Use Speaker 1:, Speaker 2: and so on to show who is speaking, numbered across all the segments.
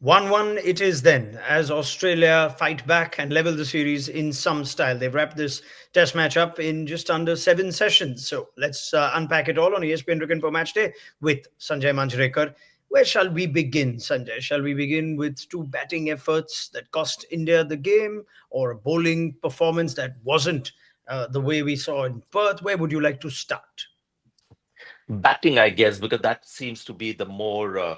Speaker 1: 1-1 it is then, as Australia fight back and level the series in some style. They've wrapped this test match up in just under 7 sessions. So let's unpack it all on ESPN Cricinfo Match Day with Sanjay Manjrekar. Where shall we begin, Sanjay? Shall we begin with two batting efforts that cost India the game, or a bowling performance that wasn't the way we saw in Perth? Where would you like to start?
Speaker 2: Batting, I guess, because that seems to be the more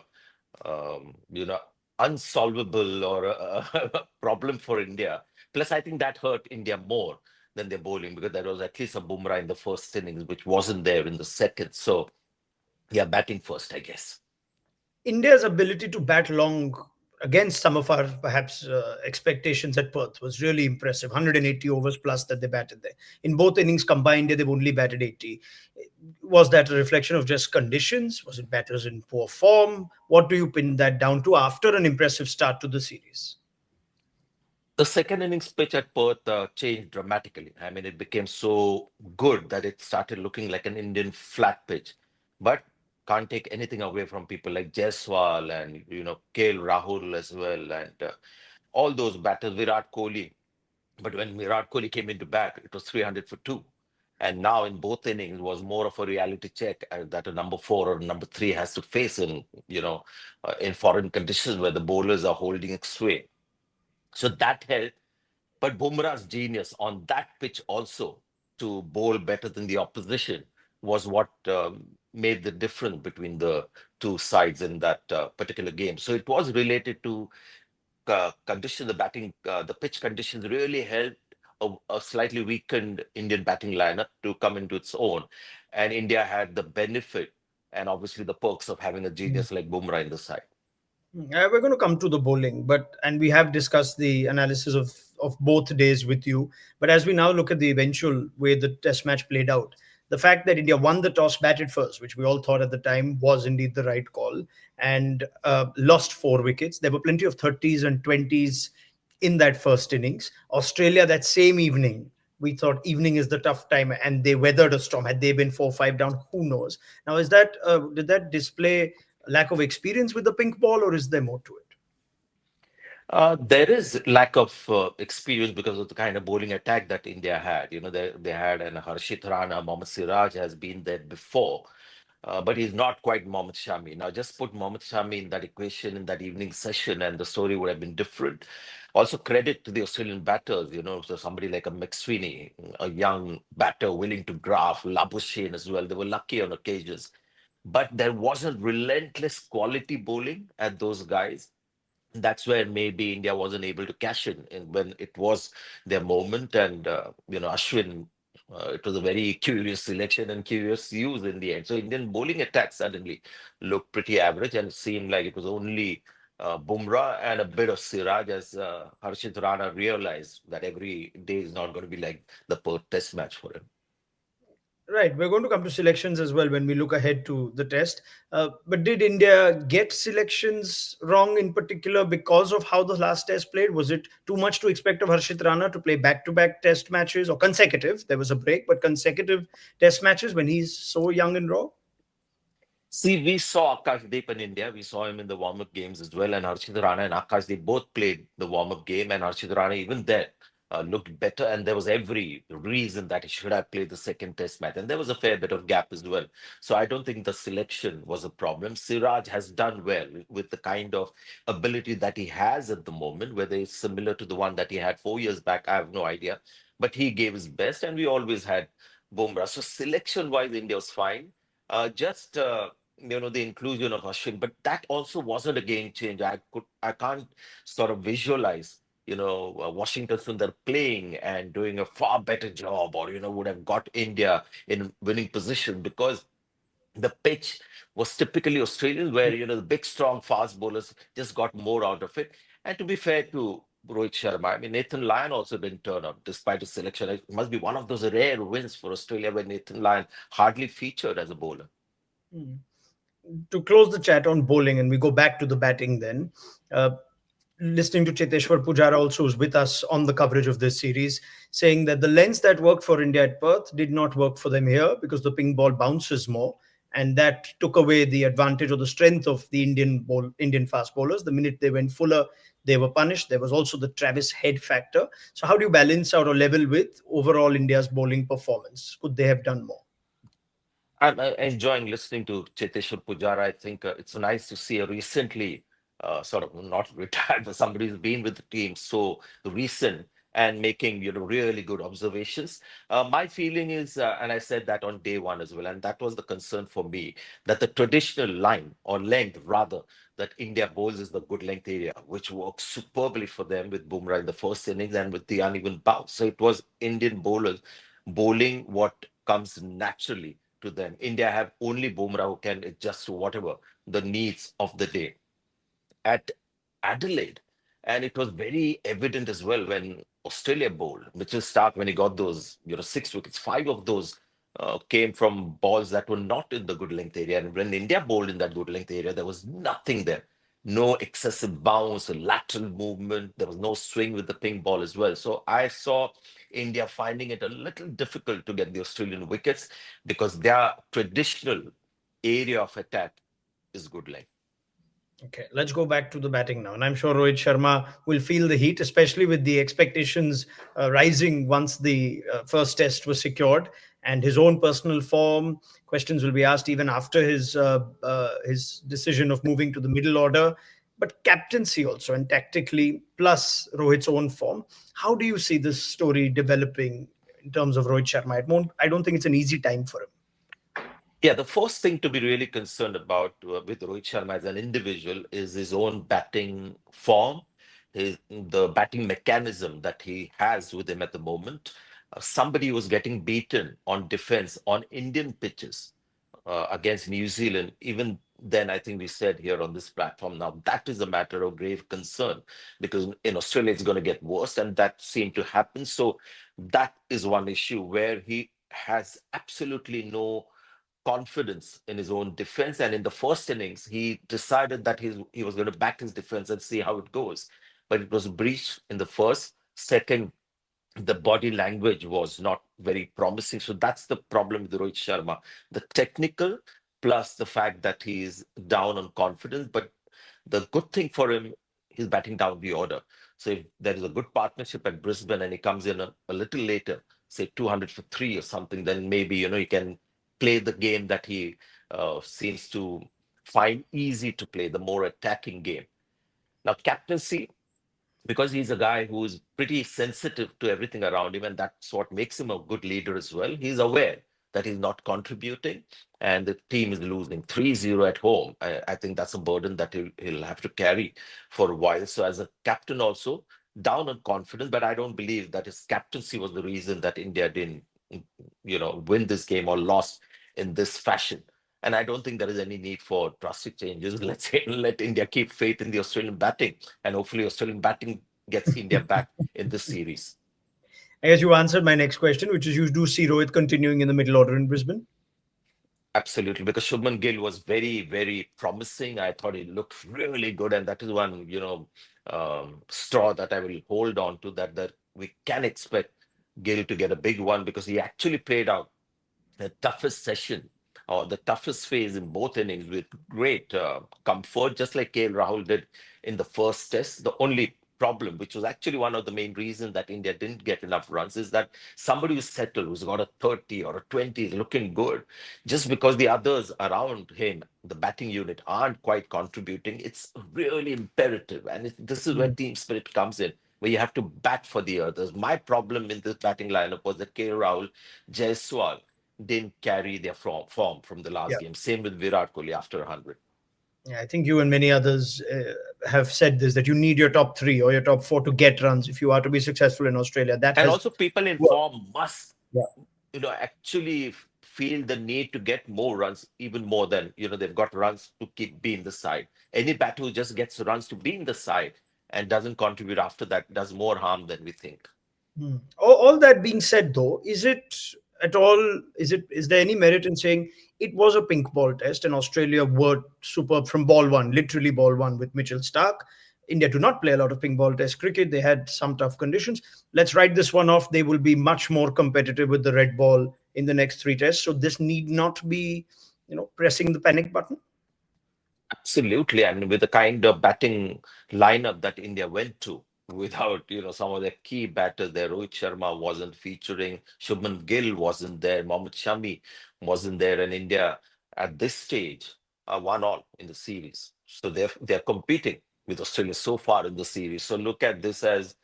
Speaker 2: you know unsolvable or problem for India. Plus, I think that hurt India more than their bowling because there was at least a Bumrah in the first innings, which wasn't there in the second. So, yeah, batting first, I guess.
Speaker 1: India's ability to bat long against some of our perhaps expectations at Perth was really impressive. 180 overs plus that they batted there. In both innings combined, they've only batted 80. Was that a reflection of just conditions? Was it batters in poor form? What do you pin that down to after an impressive start to the series?
Speaker 2: The second innings pitch at Perth changed dramatically. I mean, it became so good that it started looking like an Indian flat pitch. But can't take anything away from people like Jaiswal and KL Rahul as well, and all those batters, Virat Kohli. But when Virat Kohli came into bat, it was 300 for two. And now in both innings was more of a reality check that a number four or number three has to face in foreign conditions where the bowlers are holding its sway. So that helped. But Bumrah's genius on that pitch also to bowl better than the opposition was what made the difference between the two sides in that particular game. So it was related to condition, the batting, the pitch conditions really helped a slightly weakened Indian batting lineup to come into its own. And India had the benefit and obviously the perks of having a genius like Bumrah in the side.
Speaker 1: We're going to come to the bowling, and we have discussed the analysis of both days with you. But as we now look at the eventual way the Test match played out, the fact that India won the toss, batted first, which we all thought at the time was indeed the right call, and lost 4 wickets. There were plenty of 30s and 20s in that first innings. Australia that same evening. We thought evening is the tough time, and they weathered a storm. Had they been 4-5 down, who knows? Now, is that did that display lack of experience with the pink ball, or is there more to it?
Speaker 2: There is lack of experience because of the kind of bowling attack that India had. They had an Harshit Rana, Mohammed Siraj has been there before, but he's not quite Mohammed Shami. Now, just put Mohammed Shami in that equation in that evening session, and the story would have been different. Also, credit to the Australian batters. So somebody like a McSweeney, a young batter willing to graft, Labuschagne as well. They were lucky on occasions, but there wasn't relentless quality bowling at those guys. That's where maybe India wasn't able to cash in when it was their moment. And Ashwin, it was a very curious selection and curious use in the end. So Indian bowling attack suddenly looked pretty average, and it seemed like it was only Bumrah and a bit of Siraj as Harshit Rana realized that every day is not going to be like the Perth Test match for him.
Speaker 1: Right, we're going to come to selections as well when we look ahead to the test. But did India get selections wrong in particular because of how the last test played? Was it too much to expect of Harshit Rana to play back to back test matches, or consecutive? There was a break, but consecutive test matches when he's so young and raw?
Speaker 2: See, we saw Akash Deep in India. We saw him in the warm-up games as well. And Harshit Rana and Akash, they both played the warm-up game. And Harshit Rana, even there, looked better. And there was every reason that he should have played the second test match. And there was a fair bit of gap as well. So I don't think the selection was a problem. Siraj has done well with the kind of ability that he has at the moment, whether it's similar to the one that he had 4 years back, I have no idea. But he gave his best, and we always had Bumrah. So selection-wise, India was fine. Just the inclusion of Ashwin, but that also wasn't a game changer. I can't sort of visualize Washington Sundar playing and doing a far better job, or would have got India in winning position, because the pitch was typically Australian, where the big, strong, fast bowlers just got more out of it. And to be fair to Rohit Sharma, I mean, Nathan Lyon also didn't turn up despite his selection. It must be one of those rare wins for Australia where Nathan Lyon hardly featured as a bowler.
Speaker 1: Hmm. To close the chat on bowling, and we go back to the batting then. Uh, Listening to Cheteshwar Pujara also, who's with us on the coverage of this series, saying that the lens that worked for India at Perth did not work for them here because the pink ball bounces more. and that took away the advantage or the strength of the Indian fast bowlers. The minute they went fuller, they were punished. There was also the Travis Head factor. So how do you balance out or level with overall India's bowling performance? Could they have done more?
Speaker 2: I'm enjoying listening to Cheteshwar Pujara. I think it's nice to see a recently sort of not retired, but somebody who's been with the team so recent and making really good observations. My feeling is, and I said that on day one as well, and that was the concern for me, that the traditional line or length rather that India bowls is the good length area, which works superbly for them with Bumrah in the first innings and with the uneven bounce. So it was Indian bowlers bowling what comes naturally to them. India have only Bumrah who can adjust to whatever the needs of the day. At Adelaide, and it was very evident as well when Australia bowled. Mitchell Starc, when he got those, 6 wickets, five of those came from balls that were not in the good length area. And when India bowled in that good length area, there was nothing there. No excessive bounce, lateral movement. There was no swing with the pink ball as well. So I saw India finding it a little difficult to get the Australian wickets because their traditional area of attack is good length.
Speaker 1: Okay, let's go back to the batting now. And I'm sure Rohit Sharma will feel the heat, especially with the expectations rising once the first test was secured, and his own personal form. Questions will be asked even after his decision of moving to the middle order. But captaincy also, and tactically, plus Rohit's own form. How do you see this story developing in terms of Rohit Sharma? I don't think it's an easy time for him.
Speaker 2: Yeah, the first thing to be really concerned about with Rohit Sharma as an individual is his own batting form, the batting mechanism that he has with him at the moment. Somebody who's getting beaten on defense on Indian pitches against New Zealand, even then, I think we said here on this platform now, that is a matter of grave concern because in Australia it's going to get worse, and that seemed to happen. So that is one issue where he has absolutely no confidence in his own defense. And in the first innings, he decided that he was going to back his defense and see how it goes. But it was breached in the first. Second, the body language was not very promising. So that's the problem with Rohit Sharma. The technical plus the fact that he's down on confidence. But the good thing for him, he's batting down the order. So if there is a good partnership at Brisbane and he comes in a little later, say 200 for three or something, then maybe, he can play the game that he seems to find easy to play, the more attacking game. Now, captaincy, because he's a guy who is pretty sensitive to everything around him, and that's what makes him a good leader as well. He's aware that he's not contributing and the team is losing 3-0 at home. I think that's a burden that he'll have to carry for a while. So as a captain also, down on confidence, but I don't believe that his captaincy was the reason that India didn't, win this game or lost in this fashion. And I don't think there is any need for drastic changes. Let's say, let India keep faith in the Australian batting, and hopefully Australian batting gets India back in this series.
Speaker 1: I guess you answered my next question, which is you do see Rohit continuing in the middle order in Brisbane?
Speaker 2: Absolutely, because Shubman Gill was very, very promising. I thought he looked really good, and that is one, straw that I will hold on to, that we can expect Gill to get a big one because he actually played out the toughest session or the toughest phase in both innings with great comfort, just like Rahul did in the first test. The only problem, which was actually one of the main reasons that India didn't get enough runs, is that somebody who's settled, who's got a 30 or a 20, is looking good. Just because the others around him, the batting unit, aren't quite contributing, it's really imperative. And this is where team spirit comes in, where you have to bat for the others. My problem in this batting lineup was that Rahul, Jaiswal didn't carry their form from the last
Speaker 1: Yeah.
Speaker 2: game. Same with Virat Kohli after 100.
Speaker 1: Yeah, I think you and many others have said this, that you need your top three or your top four to get runs if you are to be successful in Australia. That
Speaker 2: And
Speaker 1: has
Speaker 2: also people in
Speaker 1: worked.
Speaker 2: form must,
Speaker 1: Yeah.
Speaker 2: actually feel the need to get more runs, even more than, they've got runs to keep being the side. Any batter who just gets runs to being the side and doesn't contribute after that does more harm than we think.
Speaker 1: All that being said, though, is it at all? Is there any merit in saying it was a pink ball test and Australia were superb from ball one, literally ball one with Mitchell Starc? India do not play a lot of pink ball test cricket. They had some tough conditions. Let's write this one off. They will be much more competitive with the red ball in the next three tests. So this need not be pressing the panic button?
Speaker 2: Absolutely. I mean, with the kind of batting lineup that India went to, without, some of their key batters there, Rohit Sharma wasn't featuring, Shubman Gill wasn't there, Mohammed Shami wasn't there, and India at this stage are 1-1 in the series. So they're competing with Australia so far in the series. So look at this as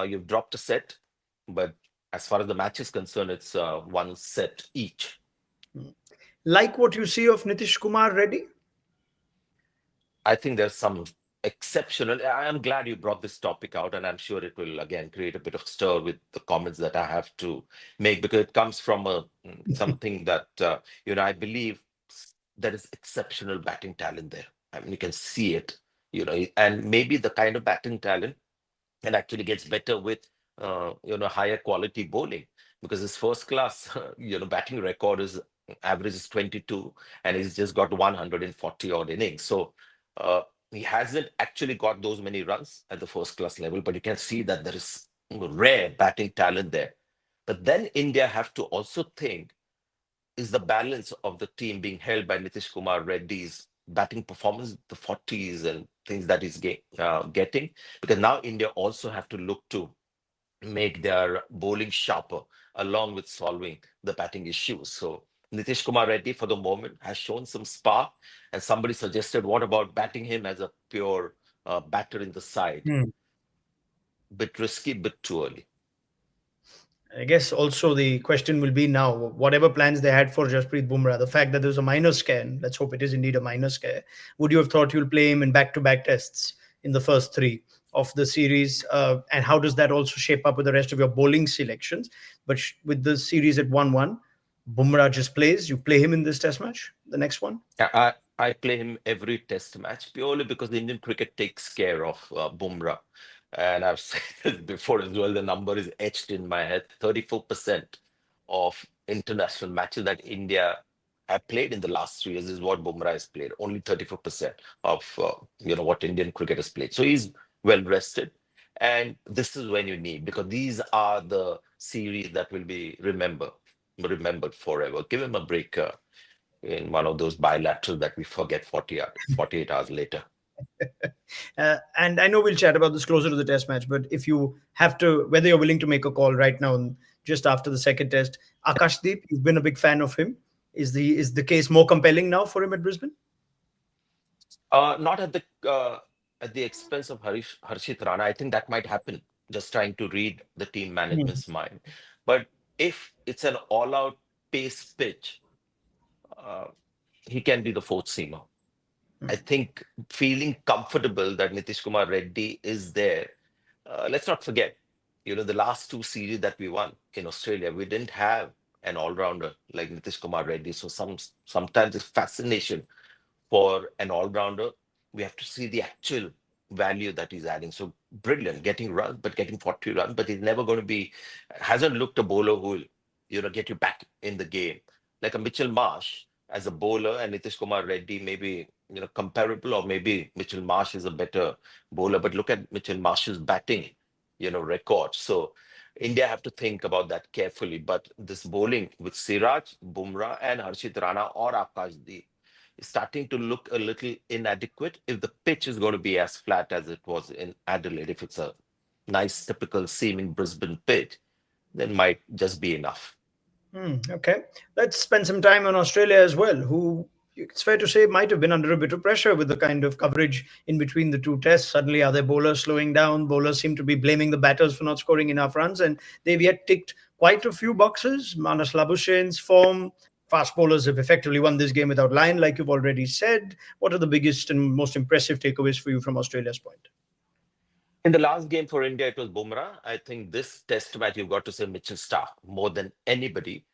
Speaker 2: you've dropped a set, but as far as the match is concerned, it's one set each.
Speaker 1: Like what you see of Nitishkumar Reddy?
Speaker 2: I think there's some exceptional. I'm glad you brought this topic out, and I'm sure it will again create a bit of stir with the comments that I have to make because it comes from something that I believe there is exceptional batting talent there. I mean, you can see it, and maybe the kind of batting talent and actually gets better with higher quality bowling because his first class batting record is average is 22 and he's just got 140 odd innings. So uh, he hasn't actually got those many runs at the first class level, but you can see that there is rare batting talent there. But then India have to also think, is the balance of the team being held by Nitishkumar Reddy's batting performance, the 40s and things that he's getting? Because now India also have to look to make their bowling sharper along with solving the batting issues. So Nitish Kumar Reddy for the moment has shown some spark, and somebody suggested, what about batting him as a pure batter in the side?
Speaker 1: Hmm.
Speaker 2: Bit risky, bit too early.
Speaker 1: I guess also the question will be now, whatever plans they had for Jasprit Bumrah, the fact that there was a minor scare, and let's hope it is indeed a minor scare, would you have thought you'll play him in back to back tests in the first three of the series? And how does that also shape up with the rest of your bowling selections? But with the series at 1-1, Bumrah just plays. You play him in this test match, the next one?
Speaker 2: I play him every test match purely because the Indian cricket takes care of Bumrah. And I've said this before as well, the number is etched in my head. 34% of international matches that India have played in the last 3 years is what Bumrah has played. Only 34% of what Indian cricket has played. So he's well rested. And this is when you need, because these are the series that will be remembered forever. Give him a break in one of those bilaterals that we forget 48 hours later.
Speaker 1: And I know we'll chat about this closer to the test match, but if you have to, whether you're willing to make a call right now, just after the second test, Akashdeep, you've been a big fan of him. Is the case more compelling now for him at Brisbane?
Speaker 2: Not at the expense of Harshit Rana. I think that might happen. Just trying to read the team
Speaker 1: Hmm.
Speaker 2: management's mind. But if it's an all-out pace pitch, uh, he can be the fourth seamer. I think feeling comfortable that Nitish Kumar Reddy is there. Let's not forget, the last two series that we won in Australia, we didn't have an all-rounder like Nitish Kumar Reddy. So sometimes it's fascination for an all-rounder. We have to see the actual value that he's adding. So brilliant, getting runs, but getting 40 runs, but he's never going to be, hasn't looked a bowler who will, get you back in the game. Like a Mitchell Marsh as a bowler and Nitish Kumar Reddy, maybe, comparable, or maybe Mitchell Marsh is a better bowler. But look at Mitchell Marsh's batting, record. So India have to think about that carefully. But this bowling with Siraj, Bumrah, and Harshit Rana or Akash is starting to look a little inadequate if the pitch is going to be as flat as it was in Adelaide. If it's a nice, typical seeming Brisbane pitch, then might just be enough.
Speaker 1: Okay, let's spend some time on Australia as well, who it's fair to say might have been under a bit of pressure with the kind of coverage in between the two tests. Suddenly, are their bowlers slowing down? Bowlers seem to be blaming the batters for not scoring enough runs, and they've yet ticked quite a few boxes. Marnus Labuschagne's form. Fast bowlers have effectively won this game without Lyon, like you've already said. What are the biggest and most impressive takeaways for you from Australia's point?
Speaker 2: In the last game for India, it was Bumrah. I think this test match, you've got to say Mitchell Starc more than anybody.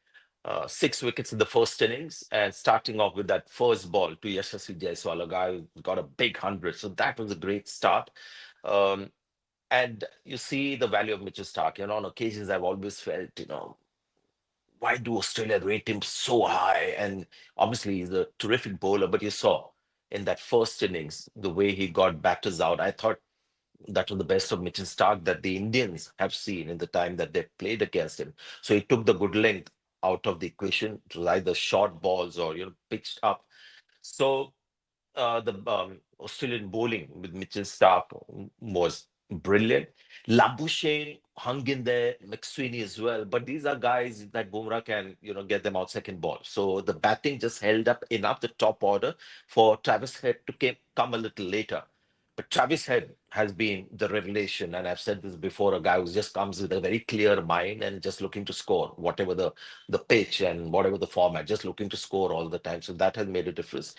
Speaker 2: 6 wickets in the first innings, and starting off with that first ball to Yashasvi Jaiswal, a guy who got a big 100. So that was a great start. Um, and you see the value of Mitchell Starc. On occasions, I've always felt, why do Australia rate him so high? And obviously, he's a terrific bowler, but you saw in that first innings, the way he got batters out. I thought that was the best of Mitchell Starc that the Indians have seen in the time that they played against him. So he took the good length out of the equation. It was either short balls or pitched up. So the Australian bowling with Mitchell Starc was brilliant. Labuschagne hung in there, McSweeney as well. But these are guys that Bumrah can, get them out second ball. So the batting just held up enough, the top order, for Travis Head to come a little later. But Travis Head has been the revelation, and I've said this before, a guy who just comes with a very clear mind and just looking to score, whatever the pitch and whatever the format, just looking to score all the time. So that has made a difference.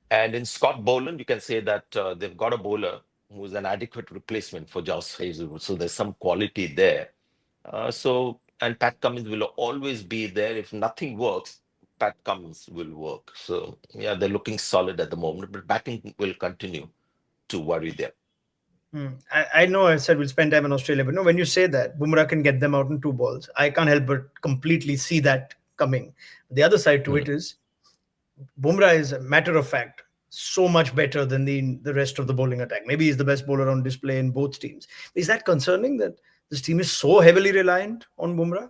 Speaker 2: And in Scott Boland, you can say that they've got a bowler who's an adequate replacement for Josh Hazelwood. So there's some quality there. And Pat Cummins will always be there. If nothing works, Pat Cummins will work. So yeah, they're looking solid at the moment, but batting will continue to worry them.
Speaker 1: I know I said we'll spend time in Australia, but no, when you say that Bumrah can get them out in 2 balls, I can't help but completely see that coming. The other side to it is Bumrah is a matter of fact so much better than the rest of the bowling attack. Maybe he's the best bowler on display in both teams. Is that concerning that this team is so heavily reliant on Bumrah?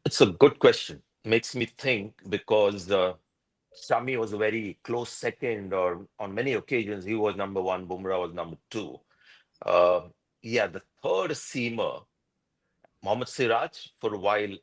Speaker 2: It's a good question. Makes me think because Shami was a very close second, or on many occasions he was number one, Bumrah was number two. Yeah, the third seamer, Mohammed Siraj, for a while,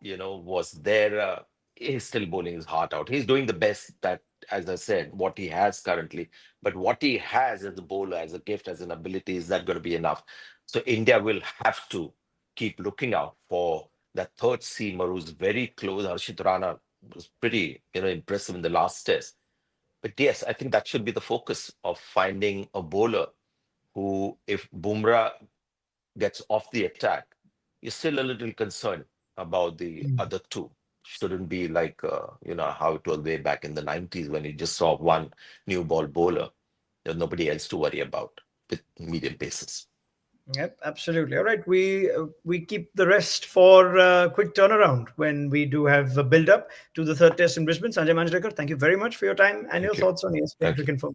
Speaker 2: was there. He's still bowling his heart out. He's doing the best that, as I said, what he has currently. But what he has as a bowler, as a gift, as an ability, is that going to be enough? So India will have to keep looking out for that third seamer who's very close. Harshit Rana was pretty, impressive in the last test. But yes, I think that should be the focus of finding a bowler who, if Bumrah gets off the attack, you're still a little concerned about the other two. Shouldn't be like, how it was way back in the 90s when you just saw one new ball bowler. There's nobody else to worry about with medium paces.
Speaker 1: Yep, absolutely. All right, we keep the rest for quick turnaround when we do have a build up to the third test in Brisbane. Sanjay Manjrekar, thank you very much for your time and your
Speaker 2: Thank you.
Speaker 1: thoughts on ESPN
Speaker 2: Thank you.
Speaker 1: Cricinfo.